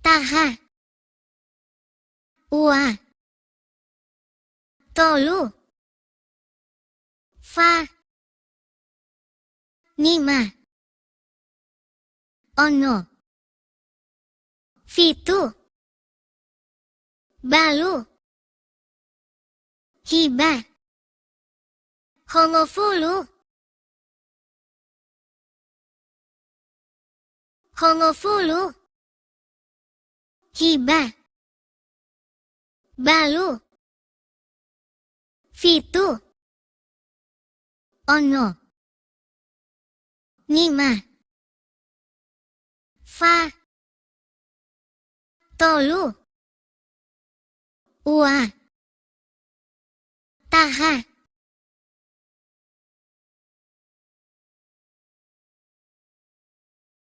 taha, ua, tolu, fa, nima, ono, fitu, balu, hiba, homofulu, homofulu, hiba, balu, fitu, ono, nima, fa, tolu, ua, taha.